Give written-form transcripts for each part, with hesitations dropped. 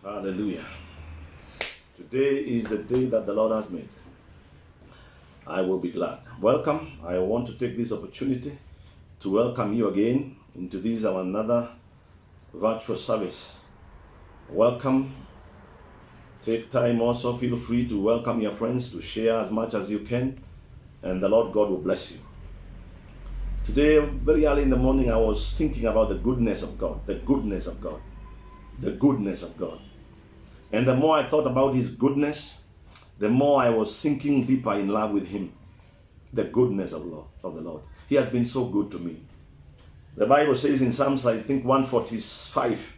Hallelujah. Today is the day that the Lord has made. I will be glad. Welcome. I want to take this opportunity to welcome you again into this our another virtual service. Welcome. Take time also, feel free to welcome your friends, to share as much as you can, and the Lord God will bless you. Today, very early in the morning, I was thinking about the goodness of God, the goodness of God, the goodness of God. And the more I thought about His goodness, the more I was sinking deeper in love with Him. The goodness of the Lord. He has been so good to me. The Bible says in Psalms, I think 145,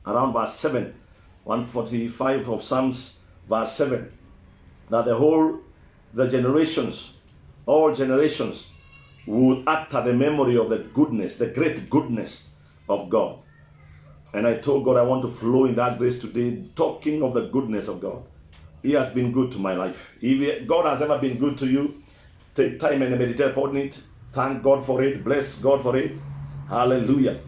around verse 7, 145 of Psalms, verse 7, that the generations, all generations, would utter the memory of the goodness, the great goodness of God. And I told God I want to flow in that grace today, talking of the goodness of God. He has been good to my life. If God has ever been good to you, take time and meditate upon it. Thank God for it. Bless God for it. Hallelujah.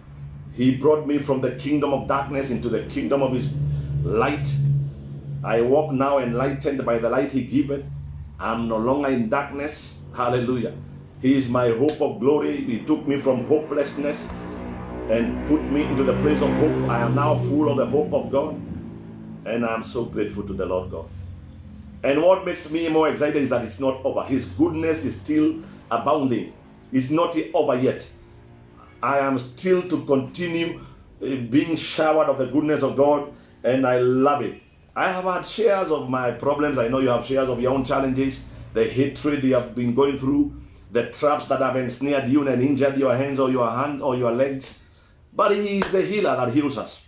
He brought me from the kingdom of darkness into the kingdom of His light. I walk now enlightened by the light He giveth. I'm no longer in darkness. Hallelujah. He is my hope of glory. He took me from hopelessness and put me into the place of hope. I am now full of the hope of God. And I'm so grateful to the Lord God. And what makes me more excited is that it's not over. His goodness is still abounding. It's not over yet. I am still to continue being showered of the goodness of God, and I love it. I have had shares of my problems. I know you have shares of your own challenges, the hatred you have been going through, the traps that have ensnared you and injured your hands or your hand or your legs. But He is the healer that heals us.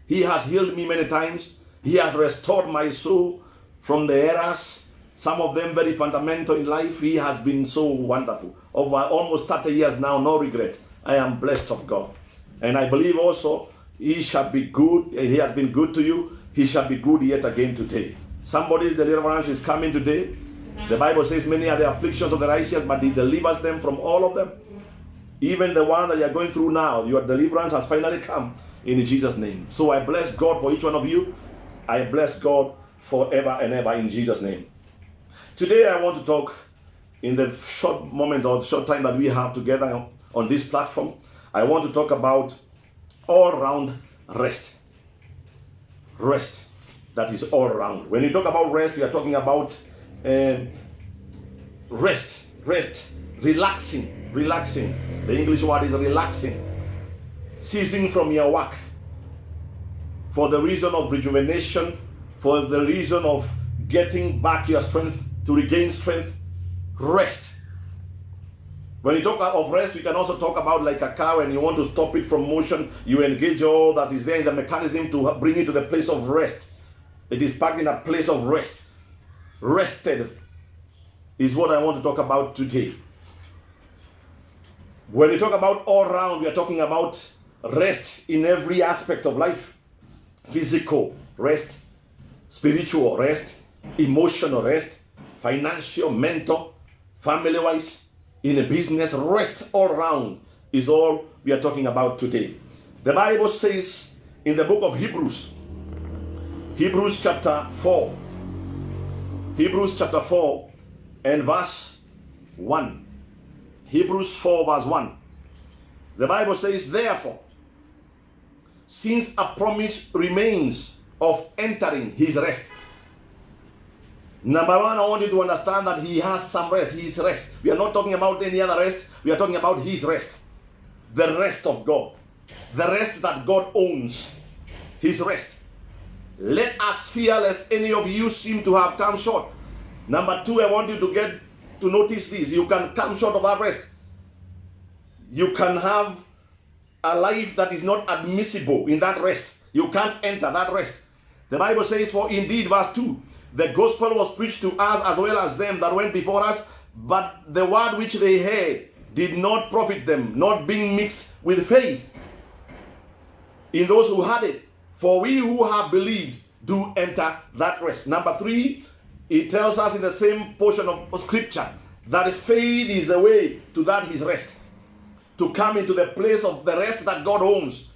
He has healed me many times. He has restored my soul from the errors, some of them very fundamental in life. He has been so wonderful. Over almost 30 years now, no regret. I am blessed of God. And I believe also He shall be good. He has been good to you. He shall be good yet again today. Somebody's deliverance is coming today. The Bible says many are the afflictions of the righteous, but He delivers them from all of them. Even the one that you are going through now, your deliverance has finally come in Jesus' name. So I bless God for each one of you. I bless God forever and ever in Jesus' name. Today I want to talk in the short moment or short time that we have together on this platform. I want to talk about all-round rest. Rest that is all around. When you talk about rest, we are talking about rest, relaxing. The English word is relaxing. Ceasing from your work for the reason of rejuvenation, for the reason of getting back your strength, to regain strength. Rest. When you talk of rest, we can also talk about like a car. When you want to stop it from motion, you engage all that is there in the mechanism to bring it to the place of rest. It is parked in a place of rest. Rested is what I want to talk about today. When you talk about all round, we are talking about rest in every aspect of life. Physical rest, spiritual rest, emotional rest, financial, mental, family-wise, in a business. Rest all around is all we are talking about today. The Bible says in the book of Hebrews chapter 4, and verse 1. Hebrews 4 verse 1. The Bible says, therefore, since a promise remains of entering His rest. Number one, I want you to understand that He has some rest. His rest. We are not talking about any other rest. We are talking about His rest. The rest of God. The rest that God owns. His rest. Let us fear lest any of you seem to have come short. Number two, I want you to get to notice this. You can come short of that rest. You can have a life that is not admissible in that rest. You can't enter that rest. The Bible says, for indeed, verse 2, the gospel was preached to us as well as them that went before us, but the word which they heard did not profit them, not being mixed with faith in those who had it. For we who have believed do enter that rest. Number 3, it tells us in the same portion of scripture that faith is the way to that His rest. To come into the place of the rest that God owns.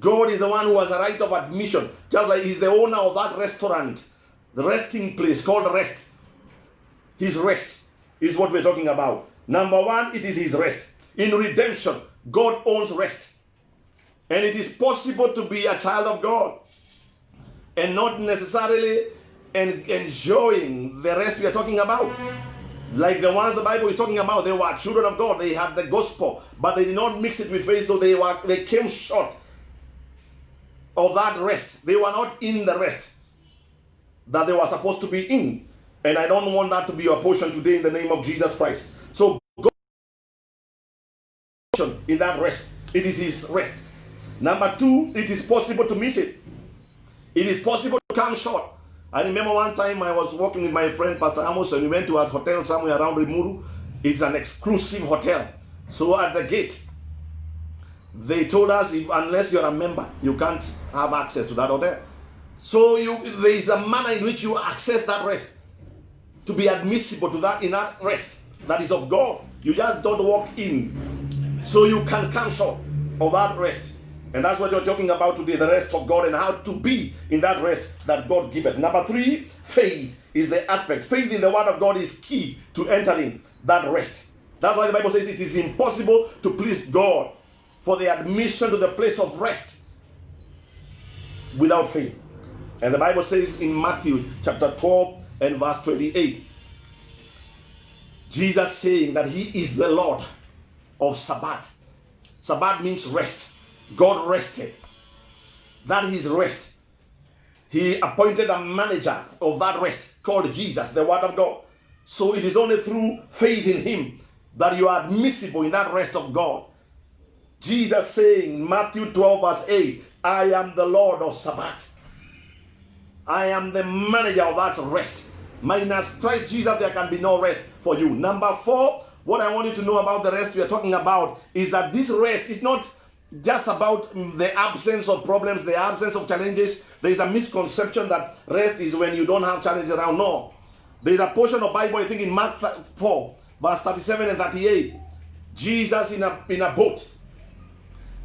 God is the one who has a right of admission, just like he's the owner of that restaurant, the resting place called rest. His rest is what we're talking about. Number one, it is his rest. In redemption, God owns rest. And it is possible to be a child of God and not necessarily enjoying the rest we are talking about. Like the ones the Bible is talking about, they were children of God. They had the gospel, but they did not mix it with faith, so they came short of that rest. They were not in the rest that they were supposed to be in. And I don't want that to be your portion today in the name of Jesus Christ. So God in that rest. It is his rest. Number two, it is possible to miss it. It is possible to come short. I remember one time I was walking with my friend Pastor Amos, and we went to a hotel somewhere around Rimuru. It's an exclusive hotel. So at the gate, they told us, unless you're a member, you can't have access to that hotel. So there is a manner in which you access that rest. To be admissible to that, in that rest that is of God. You just don't walk in. So you can come short of that rest. And that's what you're talking about today, the rest of God and how to be in that rest that God giveth. Number three, faith is the aspect. Faith in the word of God is key to entering that rest. That's why the Bible says it is impossible to please God for the admission to the place of rest without faith. And the Bible says in Matthew chapter 12 and verse 28, Jesus saying that he is the Lord of Sabbath. Sabbath means rest. God rested. That is rest. He appointed a manager of that rest called Jesus, the word of God. So it is only through faith in him that you are admissible in that rest of God. Jesus saying, Matthew 12 verse 8, I am the Lord of Sabbath. I am the manager of that rest. Minus Christ Jesus, there can be no rest for you. Number four, what I want you to know about the rest we are talking about is that this rest is not just about the absence of problems, the absence of challenges. There is a misconception that rest is when you don't have challenges around. No. There is a portion of Bible, I think in Mark 4, verse 37 and 38. Jesus in a boat.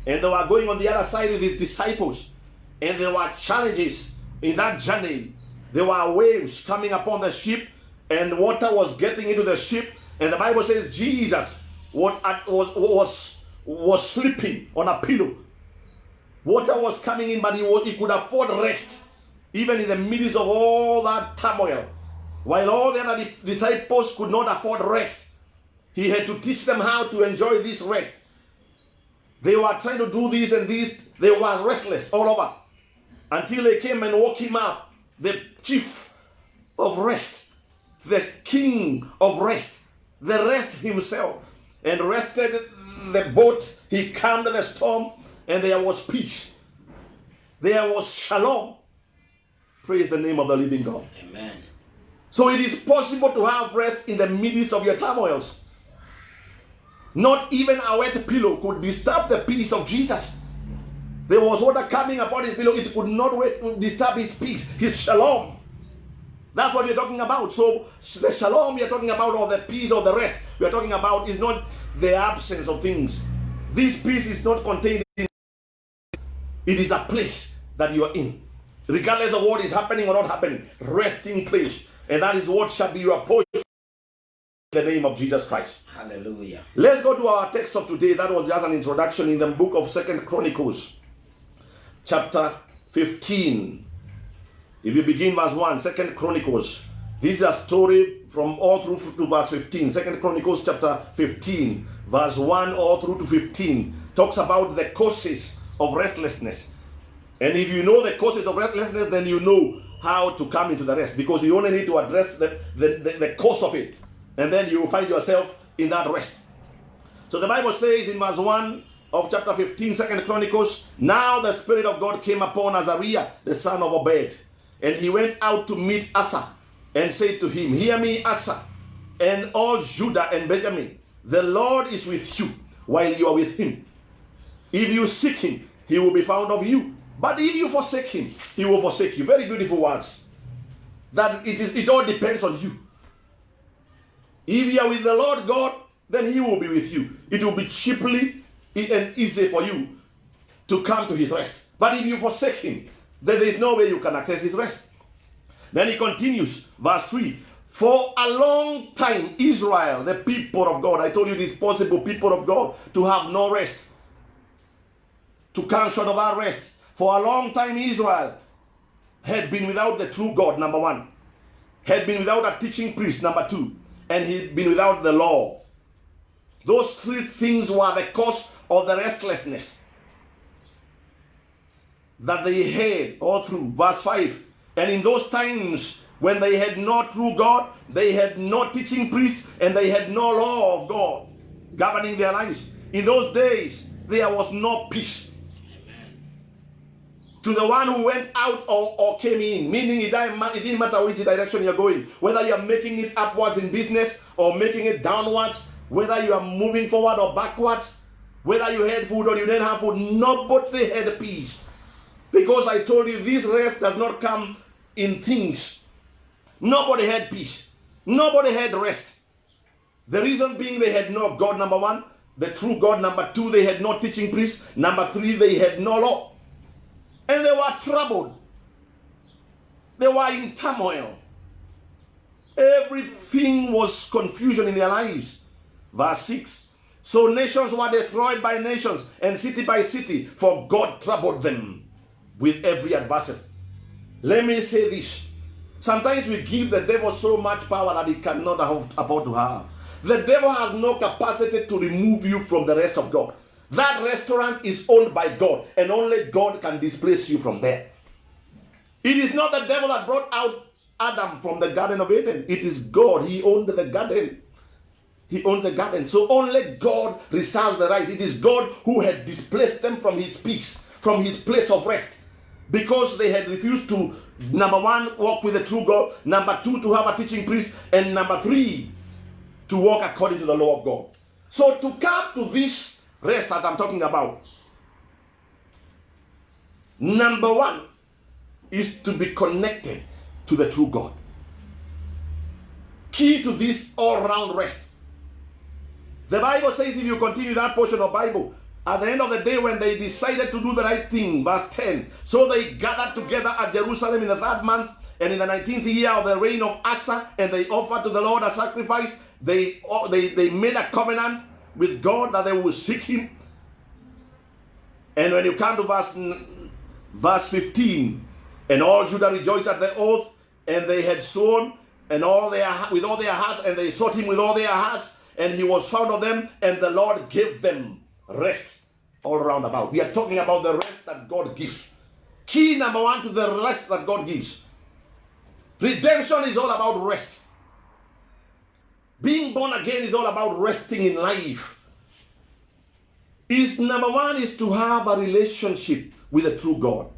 And they were going on the other side with his disciples. And there were challenges in that journey. There were waves coming upon the ship. And water was getting into the ship. And the Bible says Jesus was sleeping on a pillow. Water was coming in, but he could afford rest, even in the midst of all that turmoil. While all the other disciples could not afford rest, he had to teach them how to enjoy this rest. They were trying to do this and this. They were restless all over until they came and woke him up, the chief of rest, the king of rest, the rest himself, and rested the boat. He calmed the storm, and there was peace. There was shalom. Praise the name of the living God. Amen. So it is possible to have rest in the midst of your turmoils. Not even a wet pillow could disturb the peace of Jesus. There was water coming upon his pillow. It could not disturb his peace, his shalom. That's what we're talking about. So the shalom we are talking about, or the peace or the rest we are talking about, is not the absence of things. This peace is not contained in. It is a place that you are in. Regardless of what is happening or not happening. Resting place. And that is what shall be your portion in the name of Jesus Christ. Hallelujah. Let's go to our text of today. That was just an introduction in the book of 2 Chronicles. Chapter 15. If you begin verse 1, 2 Chronicles. This is a story from all through to verse 15. 2 Chronicles chapter 15. Verse 1 all through to 15. Talks about the causes of restlessness. And if you know the causes of restlessness, then you know how to come into the rest. Because you only need to address the cause of it. And then you will find yourself in that rest. So the Bible says in verse 1 of chapter 15, 2 Chronicles, now the Spirit of God came upon Azariah, the son of Obed. And he went out to meet Asa and said to him, hear me, Asa, and all Judah and Benjamin. The Lord is with you while you are with him. If you seek him, he will be found of you. But if you forsake him, he will forsake you. Very beautiful words. That it all depends on you. If you are with the Lord God, then he will be with you. It will be cheaply and easy for you to come to his rest. But if you forsake him, then there is no way you can access his rest. Then he continues, verse 3. For a long time, Israel, the people of God, I told you it is possible, people of God, to have no rest, to come short of that rest. For a long time, Israel had been without the true God, number one, had been without a teaching priest, number two, and he'd been without the law. Those three things were the cause of the restlessness that they had all through. Verse 5. And in those times when they had no true God, they had no teaching priest, and they had no law of God governing their lives. In those days, there was no peace. To the one who went out or came in, meaning it didn't matter which direction you're going, whether you're making it upwards in business or making it downwards, whether you are moving forward or backwards, whether you had food or you didn't have food, nobody had peace. Because I told you, this rest does not come in things. Nobody had peace. Nobody had rest. The reason being they had no God, number one, the true God, number two, they had no teaching priest, number three, they had no law. And they were troubled. They were in turmoil. Everything was confusion in their lives. Verse 6. So nations were destroyed by nations and city by city, for God troubled them with every adversity. Let me say this. Sometimes we give the devil so much power that he cannot afford to have. The devil has no capacity to remove you from the rest of God. That restaurant is owned by God, and only God can displace you from there. It is not the devil that brought out Adam from the Garden of Eden. It is God. He owned the garden. He owned the garden. So only God reserves the right. It is God who had displaced them from his peace, from his place of rest, because they had refused to, number one, walk with the true God, number two, to have a teaching priest, and number three, to walk according to the law of God. So to come to this rest that I'm talking about, number one is to be connected to the true God. Key to this all-round rest. The Bible says, if you continue that portion of Bible, at the end of the day, when they decided to do the right thing, verse 10, so they gathered together at Jerusalem in the 3rd month and in the 19th year of the reign of Asa, and they offered to the Lord a sacrifice. They made a covenant with God that they would seek him. And when you come to verse 15, and all Judah rejoiced at the oath, and they had sworn with all their hearts, and they sought him with all their hearts, and he was found of them, and the Lord gave them rest all around about. We are talking about the rest that God gives. Key number one to the rest that God gives. Redemption is all about rest. Being born again is all about resting in life. Number one is to have a relationship with the true God.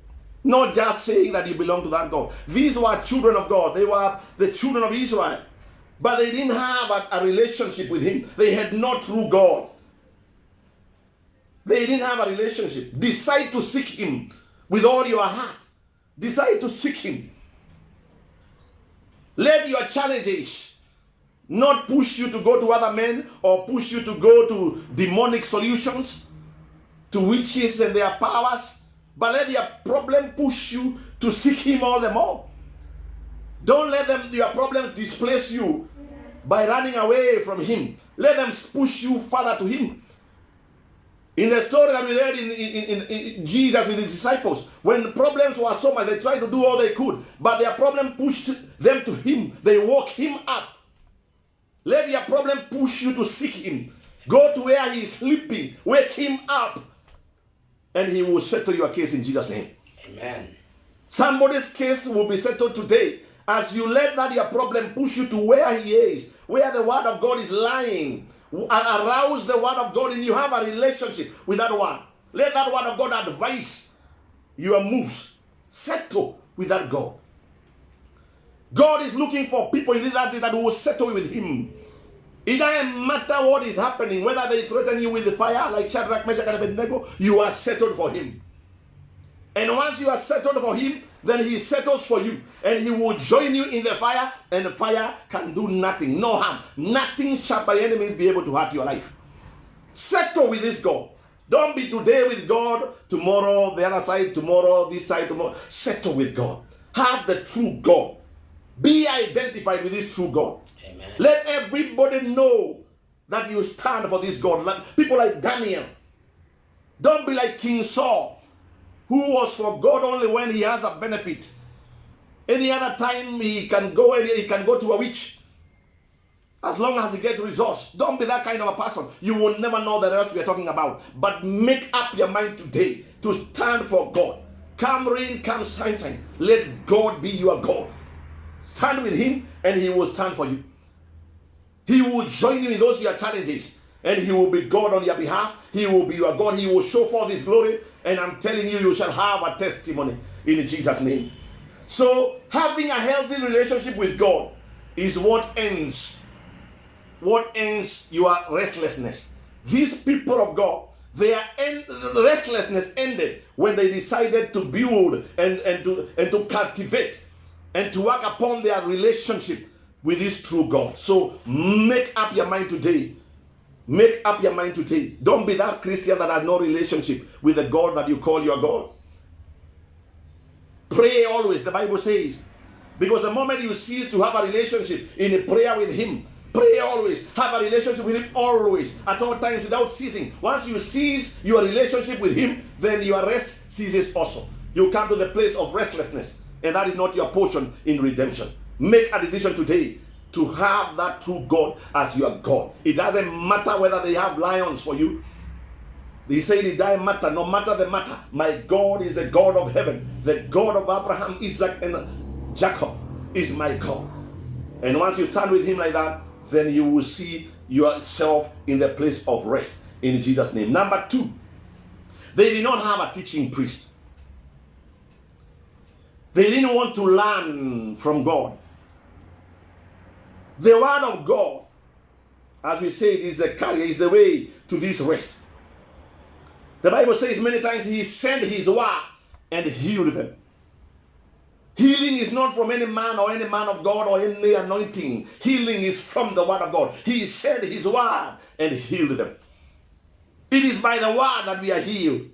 Not just saying that you belong to that God. These were children of God. They were the children of Israel. But they didn't have a relationship with him. They had no true God. They didn't have a relationship. Decide to seek him with all your heart. Decide to seek him. Let your challenges not push you to go to other men or push you to go to demonic solutions, to witches and their powers, but let your problem push you to seek him all the more. Don't let your problems displace you by running away from him. Let them push you further to him. In the story that we read in Jesus with his disciples, when problems were so much, they tried to do all they could, but their problem pushed them to him. They woke him up. Let your problem push you to seek him. Go to where he is sleeping. Wake him up. And he will settle your case in Jesus' name. Amen. Somebody's case will be settled today as you let that your problem push you to where he is, where the word of God is lying. Arouse the word of God and you have a relationship with that one. Let that word of God advise your moves. Settle with that God. God is looking for people in this earth that will settle with him. It doesn't matter what is happening, whether they threaten you with the fire like Shadrach, Meshach, and Abednego, you are settled for him. And once you are settled for him, then he settles for you. And he will join you in the fire, and the fire can do nothing, no harm. Nothing shall by enemies be able to hurt your life. Settle with this God. Don't be today with God, tomorrow the other side, tomorrow this side, tomorrow. Settle with God. Have the true God. Be identified with this true God. Amen. Let everybody know that you stand for this God. Like people like Daniel. Don't be like King Saul, who was for God only when he has a benefit. Any other time he can go to a witch. As long as he gets resource. Don't be that kind of a person. You will never know the rest we are talking about. But make up your mind today to stand for God. Come rain, come sunshine. Let God be your God. Stand with him and he will stand for you. He will join you in those your challenges. And he will be God on your behalf. He will be your God. He will show forth his glory. And I'm telling you, you shall have a testimony in Jesus' name. So having a healthy relationship with God is what ends your restlessness. These people of God, their restlessness ended when they decided to build and to cultivate and to work upon their relationship with this true God. So make up your mind today. Make up your mind today. Don't be that Christian that has no relationship with the God that you call your God. Pray always, the Bible says. Because the moment you cease to have a relationship in a prayer with him, pray always. Have a relationship with him always. At all times without ceasing. Once you cease your relationship with him, then your rest ceases also. You come to the place of restlessness. And that is not your portion in redemption. Make a decision today to have that true God as your God. It doesn't matter whether they have lions for you. He said it doesn't matter, no matter the matter. My God is the God of heaven. The God of Abraham, Isaac, and Jacob is my God. And once you stand with him like that, then you will see yourself in the place of rest in Jesus' name. Number 2, they did not have a teaching priest. They didn't want to learn from God. The word of God, as we say, is the carrier, is the way to this rest. The Bible says many times he sent his word and healed them. Healing is not from any man or any man of God or any anointing. Healing is from the word of God. He sent his word and healed them. It is by the word that we are healed.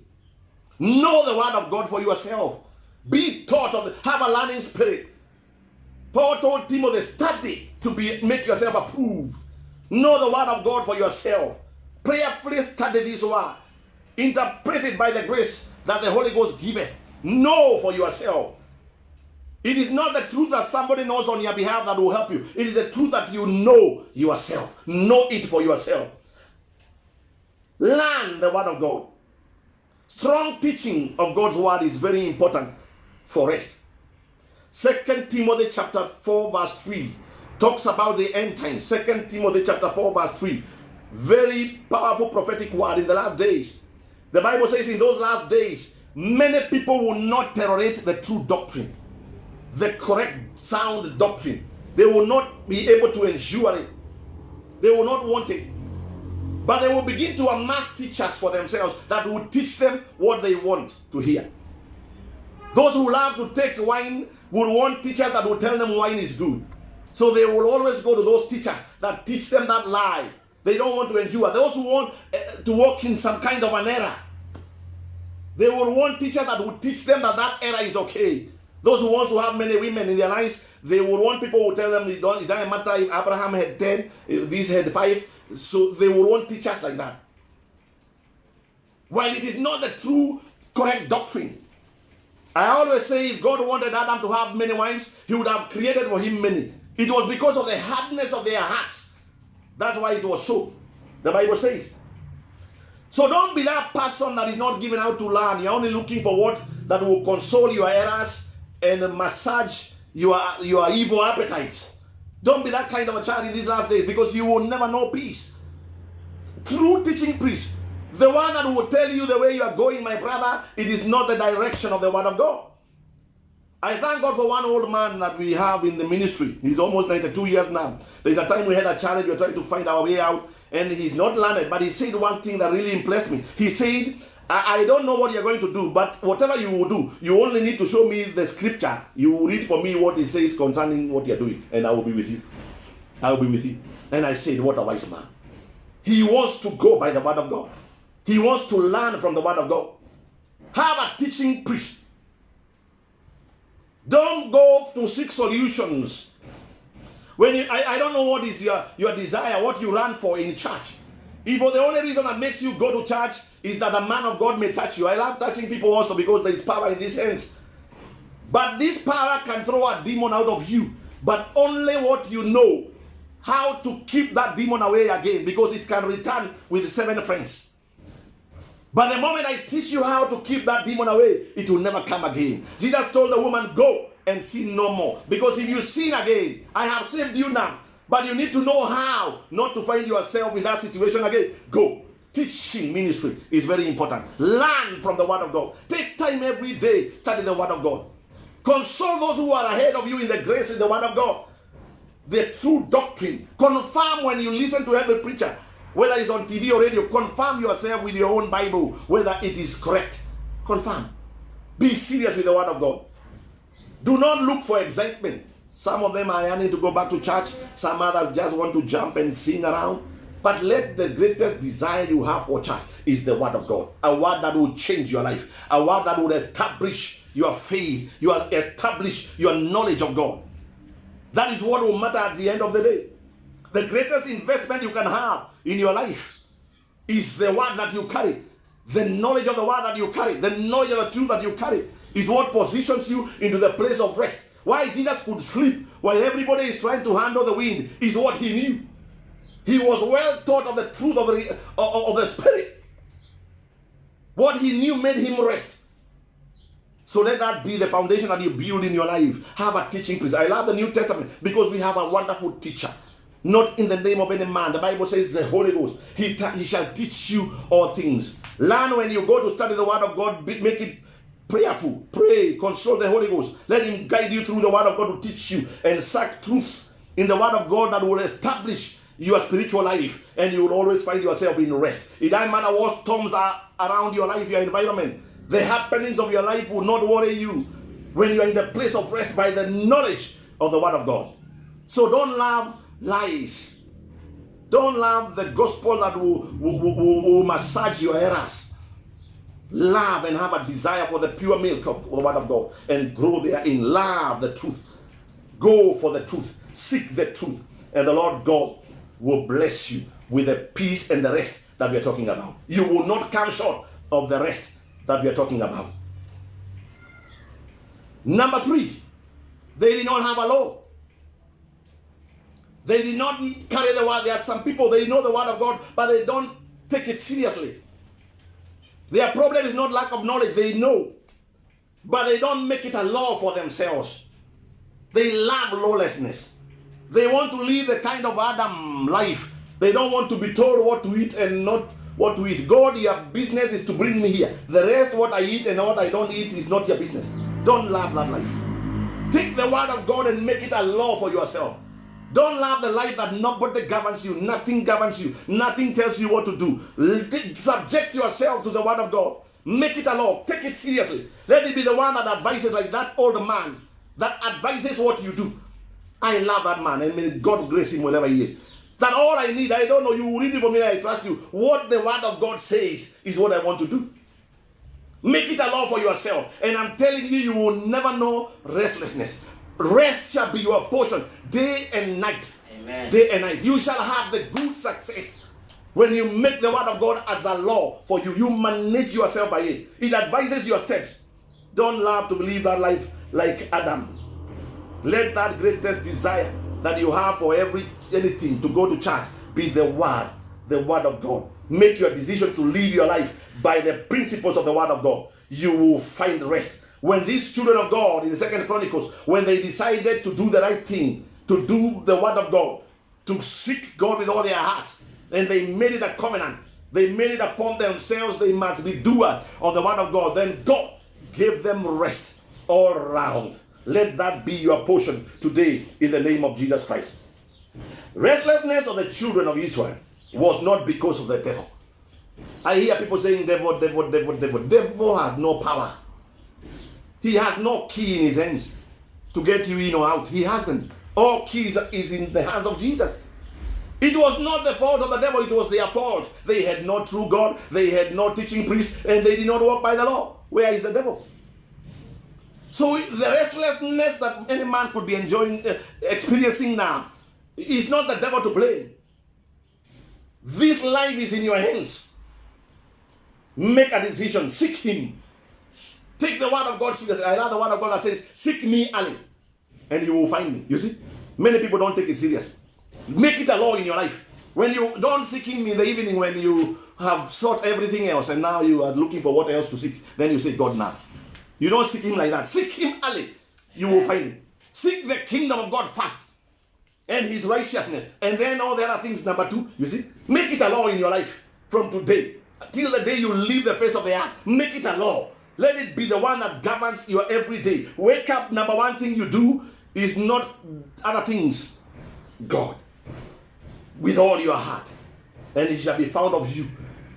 Know the word of God for yourself. Be taught of it. Have a learning spirit. Paul told Timothy, study to make yourself approved. Know the word of God for yourself. Prayerfully study this word. Interpret it by the grace that the Holy Ghost giveth. Know for yourself. It is not the truth that somebody knows on your behalf that will help you. It is the truth that you know yourself. Know it for yourself. Learn the word of God. Strong teaching of God's word is very important for rest. 2 Timothy chapter 4 verse 3 talks about the end times. 2 Timothy chapter 4 verse 3. Very powerful prophetic word in the last days. The Bible says in those last days, many people will not tolerate the true doctrine. The correct sound doctrine. They will not be able to endure it. They will not want it. But they will begin to amass teachers for themselves that will teach them what they want to hear. Those who love to take wine will want teachers that will tell them wine is good. So they will always go to those teachers that teach them that lie. They don't want to endure. Those who want to walk in some kind of an error, they will want teachers that will teach them that that error is okay. Those who want to have many women in their lives, they will want people who tell them it doesn't matter if Abraham had 10, if this had 5. So they will want teachers like that. While it is not the true, correct doctrine. I always say if God wanted Adam to have many wives, he would have created for him many. It was because of the hardness of their hearts. That's why it was so. The Bible says. So don't be that person that is not given out to learn. You're only looking for what that will console your errors and massage your evil appetites. Don't be that kind of a child in these last days, because you will never know peace. True teaching priest, the one that will tell you the way you are going, my brother, it is not the direction of the word of God. I thank God for one old man that we have in the ministry. He's almost 92 years now. There's a time we had a challenge, we were trying to find our way out, and he's not learned, but he said one thing that really impressed me. He said, I don't know what you're going to do, but whatever you will do, you only need to show me the scripture. You will read for me what it says concerning what you're doing, and I will be with you. I will be with you. And I said, what a wise man. He wants to go by the word of God. He wants to learn from the word of God. Have a teaching priest. Don't go to seek solutions. When I don't know what is your desire, what you run for in church. If the only reason that makes you go to church is that a man of God may touch you. I love touching people also because there is power in these hands. But this power can throw a demon out of you. But only what you know how to keep that demon away again, because it can return with 7 friends. But the moment I teach you how to keep that demon away, it will never come again. Jesus told the woman, go and sin no more. Because if you sin again, I have saved you now. But you need to know how not to find yourself in that situation again. Go. Teaching ministry is very important. Learn from the word of God. Take time every day, study the word of God. Consult those who are ahead of you in the grace in the word of God. The true doctrine. Confirm when you listen to every preacher, whether it's on TV or radio, confirm yourself with your own Bible, whether it is correct. Confirm. Be serious with the word of God. Do not look for excitement. Some of them are yearning to go back to church. Some others just want to jump and sing around. But let the greatest desire you have for church is the word of God. A word that will change your life. A word that will establish your faith. You will establish your knowledge of God. That is what will matter at the end of the day. The greatest investment you can have in your life is the word that you carry. The knowledge of the word that you carry, the knowledge of the truth that you carry is what positions you into the place of rest. Why Jesus could sleep while everybody is trying to handle the wind is what he knew. He was well taught of the truth of the Spirit. What he knew made him rest. So let that be the foundation that you build in your life. Have a teaching priest. I love the New Testament because we have a wonderful teacher. Not in the name of any man. The Bible says the Holy Ghost. He shall teach you all things. Learn when you go to study the word of God. Make it prayerful. Pray. Consult the Holy Ghost. Let him guide you through the word of God to teach you. And seek truth in the word of God that will establish your spiritual life. And you will always find yourself in rest. It doesn't matter what storms are around your life, your environment. The happenings of your life will not worry you when you are in the place of rest by the knowledge of the word of God. So don't love lies. Don't love the gospel that will massage your errors. Love and have a desire for the pure milk of the word of God and grow therein. Love the truth. Go for the truth. Seek the truth. And the Lord God will bless you with the peace and the rest that we are talking about. You will not come short of the rest that we are talking about. Number 3, they did not have a law. They did not carry the word. There are some people, they know the word of God, but they don't take it seriously. Their problem is not lack of knowledge. They know, but they don't make it a law for themselves. They love lawlessness. They want to live the kind of Adam life. They don't want to be told what to eat and not what to eat. God, your business is to bring me here. The rest, what I eat and what I don't eat, is not your business. Don't love that life. Take the word of God and make it a law for yourself. Don't love the life that nobody governs you. Nothing governs you. Nothing tells you what to do. Subject yourself to the word of God. Make it a law. Take it seriously. Let it be the one that advises, like that old man that advises what you do. I love that man, and may God grace him wherever he is. That all I need, I don't know, you read it for me, I trust you. What the word of God says is what I want to do. Make it a law for yourself. And I'm telling you, you will never know restlessness. Rest shall be your portion day and night. Amen. Day and night. You shall have the good success when you make the word of God as a law for you. You manage yourself by it. It advises your steps. Don't love to believe that life like Adam. Let that greatest desire that you have for anything to go to church be the word of God. Make your decision to live your life by the principles of the word of God. You will find rest. When these children of God in the 2 Chronicles, when they decided to do the right thing, to do the word of God, to seek God with all their hearts, and they made it a covenant, they made it upon themselves, they must be doers of the word of God, then God gave them rest all around. Let that be your portion today in the name of Jesus Christ. Restlessness of the children of Israel was not because of the devil. I hear people saying devil. Devil has no power. He has no key in his hands to get you in or out. He hasn't. All keys is in the hands of Jesus. It was not the fault of the devil, it was their fault. They had no true God, they had no teaching priest, and they did not walk by the law. Where is the devil? So the restlessness that any man could be enjoying, experiencing now, is not the devil to blame. This life is in your hands. Make a decision, seek him. Take the word of God seriously. I love the word of God that says, seek me early, and you will find me. You see? Many people don't take it serious. Make it a law in your life. When you don't seek him in the evening, when you have sought everything else and now you are looking for what else to seek, then you say, God now. You don't seek him like that. Seek him early. You will find him. Seek the kingdom of God first and his righteousness. And then all the other things, number 2, you see. Make it a law in your life from today till the day you leave the face of the earth. Make it a law. Let it be the one that governs your everyday. Wake up, number 1 thing you do is not other things. God. With all your heart. And he shall be found of you.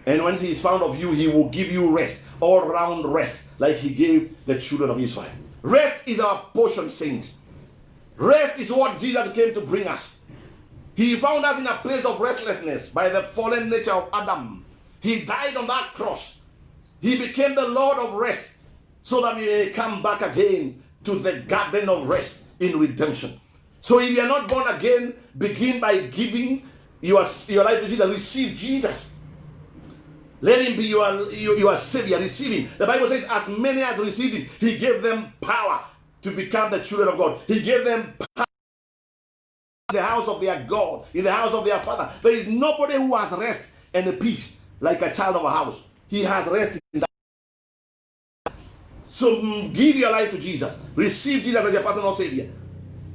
And when he is found of you, he will give you rest. All round rest. Like he gave the children of Israel. Rest is our portion, saints. Rest is what Jesus came to bring us. He found us in a place of restlessness by the fallen nature of Adam. He died on that cross. He became the Lord of rest so that we may come back again to the garden of rest in redemption. So if you are not born again, begin by giving your life to Jesus. Receive Jesus. Let him be your Savior. Receive him. The Bible says, as many as received him, he gave them power to become the children of God. He gave them power in the house of their God, in the house of their Father. There is nobody who has rest and peace like a child of a house. He has rest in that. So give your life to Jesus. Receive Jesus as your personal Savior.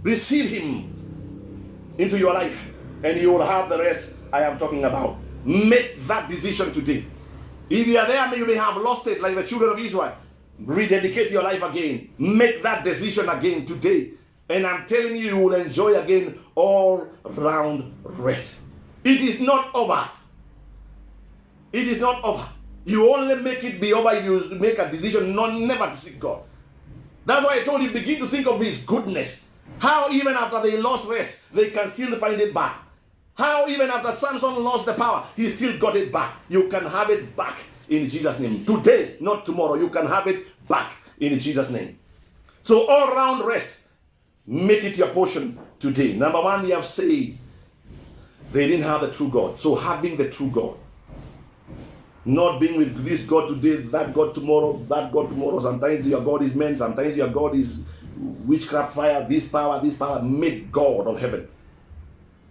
Receive him into your life, and you will have the rest I am talking about. Make that decision today. If you are there, you may have lost it like the children of Israel. Rededicate your life again. Make that decision again today. And I'm telling you, you will enjoy again all round rest. It is not over. It is not over. You only make it be over if you make a decision never to seek God. That's why I told you, begin to think of his goodness. How even after they lost rest, they can still find it back. How even after Samson lost the power, he still got it back. You can have it back in Jesus' name. Today, not tomorrow. You can have it back in Jesus' name. So all round rest, make it your portion today. Number 1, we have said they didn't have the true God. So having the true God. Not being with this God today, that God tomorrow, that God tomorrow. Sometimes your God is men, sometimes your God is witchcraft fire, this power. Make God of heaven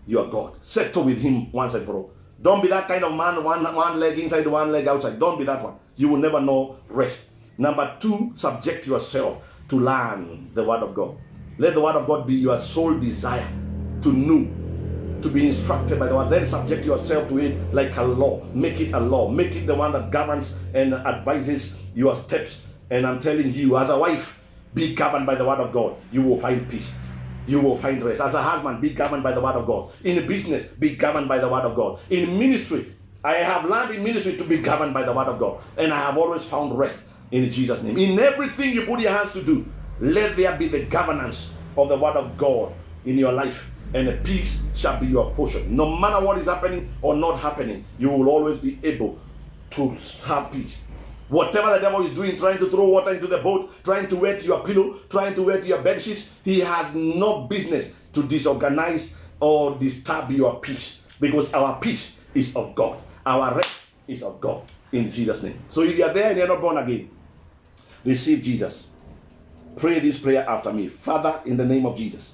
your God. Settle with him once and for all. Don't be that kind of man, one leg inside, one leg outside. Don't be that one. You will never know rest. Number 2, subject yourself to learn the word of God. Let the word of God be your sole desire to know, to be instructed by the word. Then subject yourself to it like a law. Make it a law. Make it the one that governs and advises your steps. And I'm telling you, as a wife, be governed by the word of God. You will find peace. You will find rest. As a husband, be governed by the word of God. In business, be governed by the word of God. In ministry, I have learned in ministry to be governed by the word of God. And I have always found rest in Jesus' name. In everything you put your hands to do, let there be the governance of the word of God in your life. And the peace shall be your portion. No matter what is happening or not happening, you will always be able to have peace. Whatever the devil is doing, trying to throw water into the boat, trying to wet your pillow, trying to wet your bed sheets, he has no business to disorganize or disturb your peace, because our peace is of God. Our rest is of God in Jesus' name. So if you are there and you're not born again, receive Jesus. Pray this prayer after me. Father, in the name of Jesus,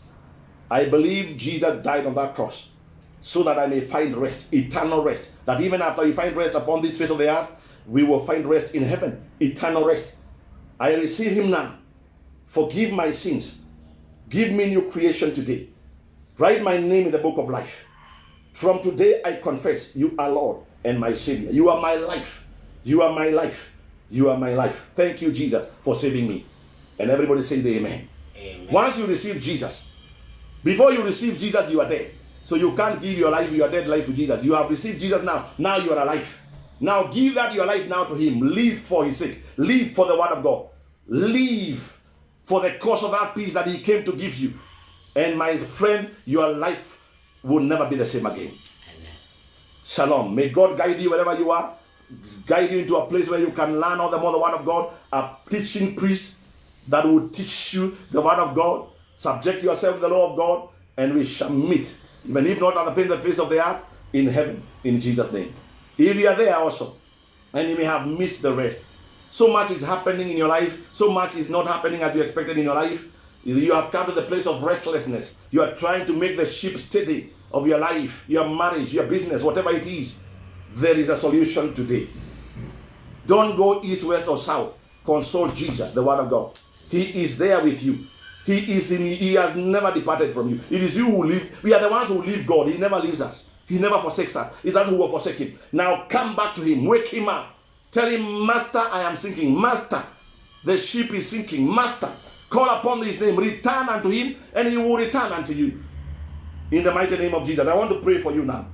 I believe Jesus died on that cross so that I may find rest, eternal rest. That even after you find rest upon this face of the earth, we will find rest in heaven, eternal rest. I receive him now. Forgive my sins. Give me new creation today. Write my name in the book of life. From today I confess you are Lord and my Savior. You are my life. You are my life. You are my life. Thank you, Jesus, for saving me. And everybody say the amen. Amen. Once you receive Jesus, before you receive Jesus, you are dead. So you can't give your life, your dead life to Jesus. You have received Jesus now. Now you are alive. Now give that your life now to him. Live for his sake. Live for the word of God. Live for the cause of that peace that he came to give you. And my friend, your life will never be the same again. Shalom. May God guide you wherever you are. Guide you into a place where you can learn all the more the word of God. A teaching priest that will teach you the word of God. Subject yourself to the law of God, and we shall meet, even if not on the face of the earth, in heaven, in Jesus' name. If you are there also, and you may have missed the rest, so much is happening in your life, so much is not happening as you expected in your life. You have come to the place of restlessness. You are trying to make the ship steady of your life, your marriage, your business, whatever it is. There is a solution today. Don't go east, west, or south. Consult Jesus, the word of God. He is there with you. He has never departed from you. It is you who live. We are the ones who leave God. He never leaves us. He never forsakes us. It's us who will forsake him. Now come back to him. Wake him up. Tell him, Master, I am sinking. Master, the ship is sinking. Master, call upon his name. Return unto him, and he will return unto you. In the mighty name of Jesus. I want to pray for you now.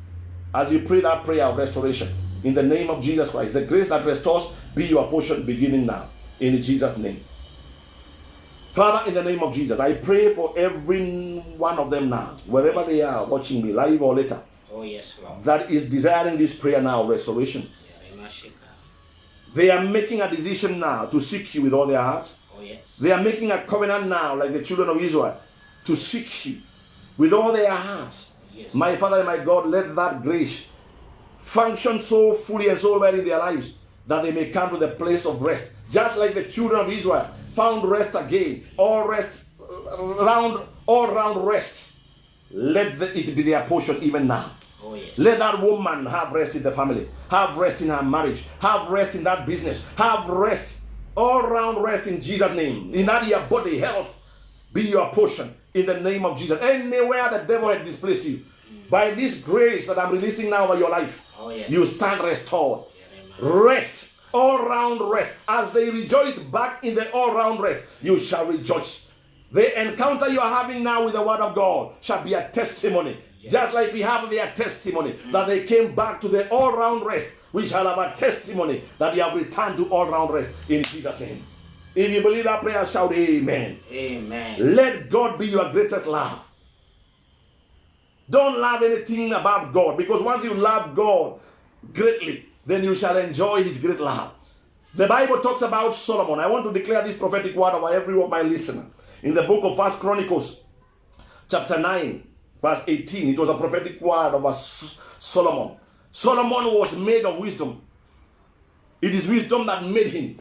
As you pray that prayer of restoration. In the name of Jesus Christ. The grace that restores be your portion beginning now. In Jesus' name. Father, in the name of Jesus, I pray for every one of them now, wherever they are watching me, live or later, that is desiring this prayer now, restoration. They are making a decision now to seek you with all their hearts. They are making a covenant now, like the children of Israel, to seek you with all their hearts. My Father and my God, let that grace function so fully and so well in their lives that they may come to the place of rest, just like the children of Israel found rest again, all round rest. Let it be their portion even now. Let that woman have rest in the family, have rest in her marriage, have rest in that business, have rest, all round rest in Jesus' name. In that your body, health be your portion in the name of Jesus. Anywhere the devil had displaced you, by this grace that I'm releasing now over your life, you stand restored. Rest, all round rest. As they rejoiced back in the all round rest, you shall rejoice. The encounter you are having now with the word of God shall be a testimony. Just like we have their testimony that they came back to the all round rest, we shall have a testimony that they have returned to all round rest in Jesus' name. If you believe that prayer, shout amen. Amen. Let God be your greatest love. Don't love anything above God, because once you love God greatly, then you shall enjoy his great love. The Bible talks about Solomon. I want to declare this prophetic word over every one of my listeners. In the book of 1 Chronicles, chapter 9, verse 18, it was a prophetic word over Solomon. Solomon was made of wisdom. It is wisdom that made him.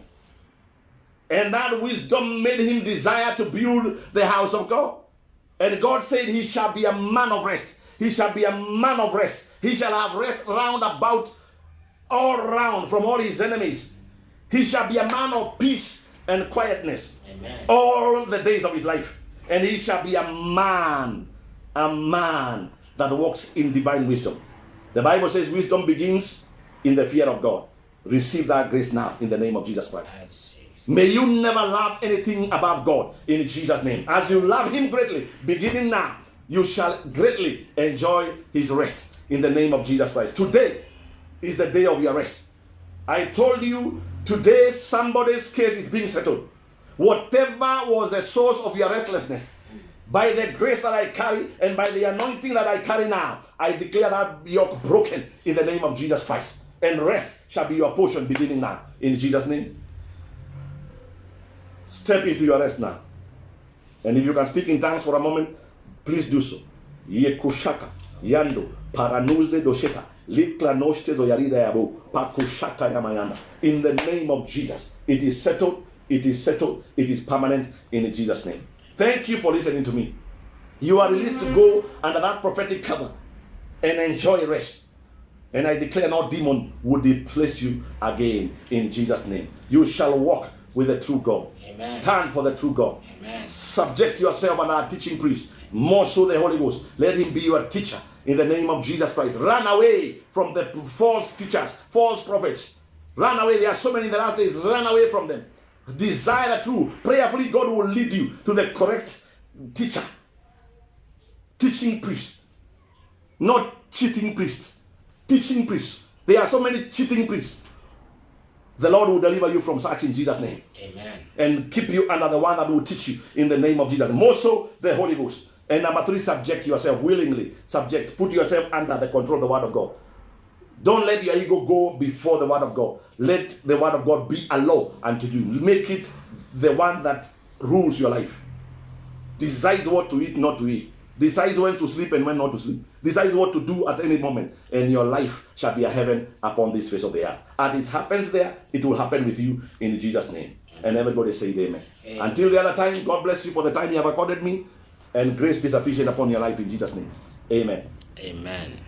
And that wisdom made him desire to build the house of God. And God said he shall be a man of rest. He shall be a man of rest. He shall have rest round about, all round from all his enemies. He shall be a man of peace and quietness. Amen. All the days of his life. And he shall be a man that walks in divine wisdom. The Bible says wisdom begins in the fear of God. Receive that grace now in the name of Jesus Christ. May you never love anything above God in Jesus' name. As you love him greatly, beginning now, you shall greatly enjoy his rest in the name of Jesus Christ. Today is the day of your rest. I told you today somebody's case is being settled. Whatever was the source of your restlessness, by the grace that I carry and by the anointing that I carry now, I declare that yoke broken in the name of Jesus Christ. And rest shall be your portion beginning now in Jesus' name. Step into your rest now. And if you can speak in tongues for a moment, please do so. Yekushaka, Yando, Paranuze dosheta, Likla noshte zoyarida yabo, Pakushaka yamayanda. In the name of Jesus, it is settled, it is settled, it is permanent in Jesus' name. Thank you for listening to me. You are released to go under that prophetic cover and enjoy rest. And I declare no demon would displace you again in Jesus' name. You shall walk with the true God. Amen. Stand for the true God. Amen. Subject yourself under our teaching priest. More so the Holy Ghost. Let him be your teacher in the name of Jesus Christ. Run away from the false teachers, false prophets. Run away. There are so many in the last days. Run away from them. Desire the truth. Prayerfully, God will lead you to the correct teacher. Teaching priest. Not cheating priest. Teaching priest. There are so many cheating priests. The Lord will deliver you from such in Jesus' name. Amen. And keep you under the one that will teach you in the name of Jesus. More so, the Holy Ghost. And number 3, subject yourself willingly. Subject. Put yourself under the control of the word of God. Don't let your ego go before the word of God. Let the word of God be a law unto you. Make it the one that rules your life. Decides what to eat, not to eat. Decides when to sleep and when not to sleep. Decides what to do at any moment. And your life shall be a heaven upon this face of the earth. As it happens there, it will happen with you in Jesus' name. And everybody say amen. Until the other time, God bless you for the time you have accorded me. And grace be sufficient upon your life in Jesus' name. Amen. Amen.